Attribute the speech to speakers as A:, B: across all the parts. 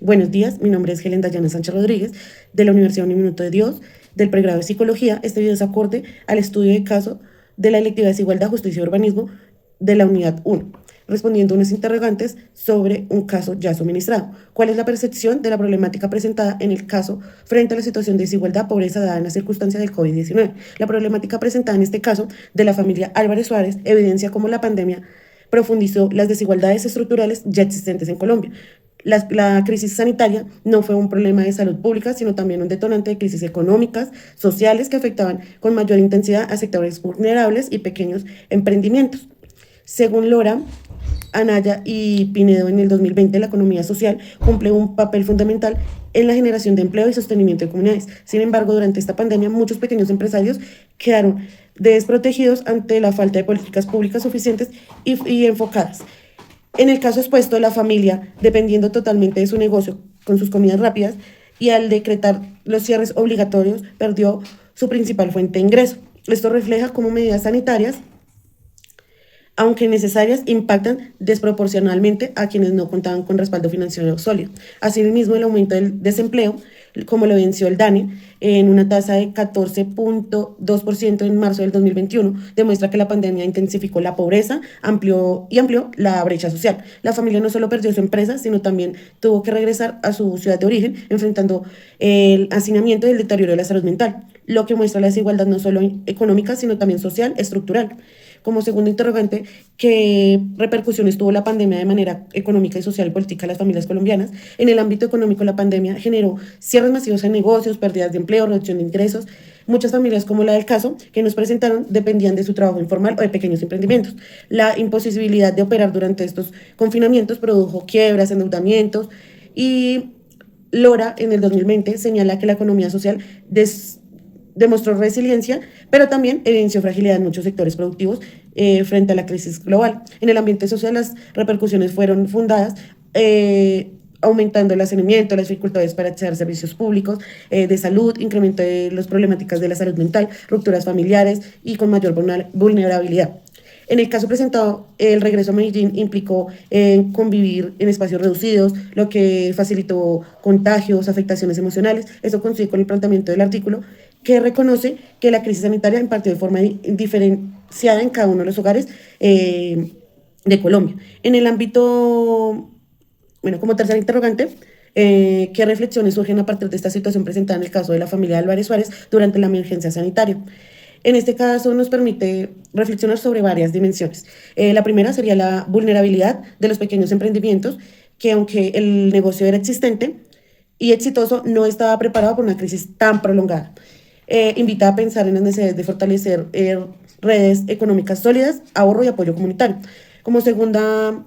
A: Buenos días, mi nombre es Helen Dayana Sánchez Rodríguez, de la Universidad Un Minuto de Dios, del pregrado de Psicología. Este video es acorde al estudio de caso de la electiva Desigualdad, Justicia y Urbanismo de la Unidad 1, respondiendo a unos interrogantes sobre un caso ya suministrado. ¿Cuál es la percepción de la problemática presentada en el caso frente a la situación de desigualdad, pobreza dada en las circunstancias del COVID-19? La problemática presentada en este caso de la familia Álvarez Suárez evidencia cómo la pandemia profundizó las desigualdades estructurales ya existentes en Colombia. La crisis sanitaria no fue un problema de salud pública, sino también un detonante de crisis económicas, sociales que afectaban con mayor intensidad a sectores vulnerables y pequeños emprendimientos. Según Lora, Anaya y Pinedo, en el 2020 la economía social cumple un papel fundamental en la generación de empleo y sostenimiento de comunidades. Sin embargo, durante esta pandemia muchos pequeños empresarios quedaron desprotegidos ante la falta de políticas públicas suficientes y enfocadas. En el caso expuesto, la familia, dependiendo totalmente de su negocio con sus comidas rápidas, y al decretar los cierres obligatorios, perdió su principal fuente de ingreso. Esto refleja cómo medidas sanitarias, aunque necesarias, impactan desproporcionalmente a quienes no contaban con respaldo financiero sólido. Asimismo, el aumento del desempleo, como lo venció el DANE, en una tasa de 14.2% en marzo del 2021, demuestra que la pandemia intensificó la pobreza, amplió la brecha social. La familia no solo perdió su empresa, sino también tuvo que regresar a su ciudad de origen, enfrentando el hacinamiento y el deterioro de la salud mental, lo que muestra la desigualdad no solo económica, sino también social, estructural. Como segundo interrogante, ¿qué repercusiones tuvo la pandemia de manera económica y social y política a las familias colombianas? En el ámbito económico, la pandemia generó cierres masivos en negocios, pérdidas de empleo, reducción de ingresos. Muchas familias, como la del caso que nos presentaron, dependían de su trabajo informal o de pequeños emprendimientos. La imposibilidad de operar durante estos confinamientos produjo quiebras, endeudamientos, y Lora, en el 2020, señala que la economía social demostró resiliencia, pero también evidenció fragilidad en muchos sectores productivos frente a la crisis global. En el ambiente social, las repercusiones fueron fundadas, aumentando el hacinamiento, las dificultades para acceder a servicios públicos de salud, incremento de las problemáticas de la salud mental, rupturas familiares y con mayor vulnerabilidad. En el caso presentado, el regreso a Medellín implicó convivir en espacios reducidos, lo que facilitó contagios, afectaciones emocionales. Eso coincide con el planteamiento del artículo, que reconoce que la crisis sanitaria impartió de forma diferenciada en cada uno de los hogares de Colombia. En el ámbito, bueno, como tercer interrogante, ¿qué reflexiones surgen a partir de esta situación presentada en el caso de la familia Álvarez Suárez durante la emergencia sanitaria? En este caso nos permite reflexionar sobre varias dimensiones. La primera sería la vulnerabilidad de los pequeños emprendimientos, que aunque el negocio era existente y exitoso, no estaba preparado por una crisis tan prolongada. Invita a pensar en las necesidades de fortalecer redes económicas sólidas, ahorro y apoyo comunitario. Como segunda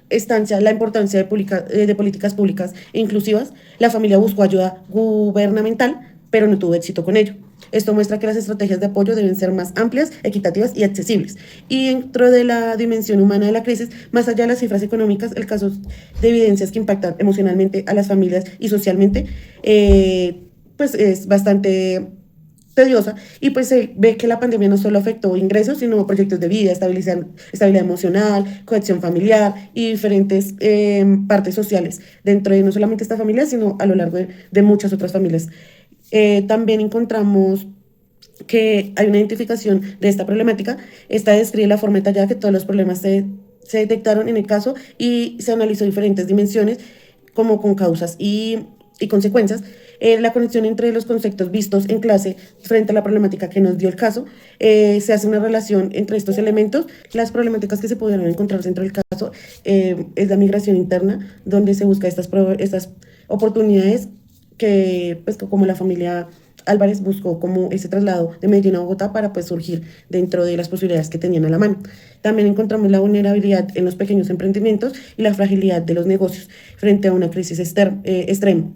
A: estancia, la importancia de políticas públicas e inclusivas. La familia buscó ayuda gubernamental, pero no tuvo éxito con ello. Esto muestra que las estrategias de apoyo deben ser más amplias, equitativas y accesibles. Y dentro de la dimensión humana de la crisis, más allá de las cifras económicas, el caso de evidencias que impactan emocionalmente a las familias y socialmente, pues es bastante tediosa, y pues se ve que la pandemia no solo afectó ingresos, sino proyectos de vida, estabilidad emocional, cohesión familiar y diferentes partes sociales dentro de no solamente esta familia, sino a lo largo de muchas otras familias. También encontramos que hay una identificación de esta problemática. Esta describe la forma detallada que todos los problemas se detectaron en el caso y se analizó diferentes dimensiones como con causas y consecuencias. La conexión entre los conceptos vistos en clase frente a la problemática que nos dio el caso, se hace una relación entre estos elementos. Las problemáticas que se pudieron encontrar dentro del caso es la migración interna, donde se busca estas oportunidades que, pues, como la familia Álvarez buscó como ese traslado de Medellín a Bogotá para pues surgir dentro de las posibilidades que tenían a la mano. También encontramos la vulnerabilidad en los pequeños emprendimientos y la fragilidad de los negocios frente a una crisis extrema.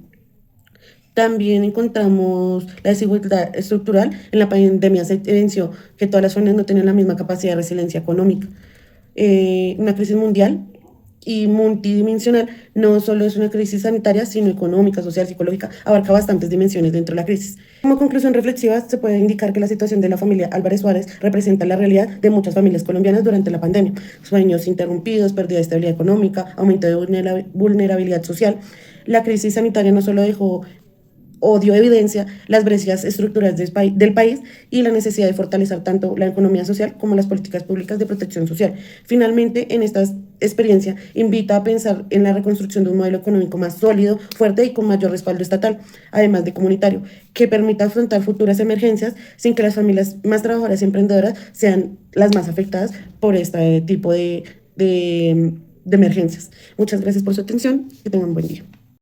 A: También encontramos la desigualdad estructural. En la pandemia se evidenció que todas las familias no tenían la misma capacidad de resiliencia económica. Una crisis mundial y multidimensional no solo es una crisis sanitaria, sino económica, social, psicológica, abarca bastantes dimensiones dentro de la crisis. Como conclusión reflexiva, se puede indicar que la situación de la familia Álvarez Suárez representa la realidad de muchas familias colombianas durante la pandemia. Sueños interrumpidos, pérdida de estabilidad económica, aumento de vulnerabilidad social, La crisis sanitaria no solo dejó o dio evidencia las brechas estructurales del país y la necesidad de fortalecer tanto la economía social como las políticas públicas de protección social. Finalmente, en esta experiencia invita a pensar en la reconstrucción de un modelo económico más sólido, fuerte y con mayor respaldo estatal, además de comunitario, que permita afrontar futuras emergencias sin que las familias más trabajadoras y emprendedoras sean las más afectadas por este tipo de emergencias. Muchas gracias por su atención. Que tengan un buen día.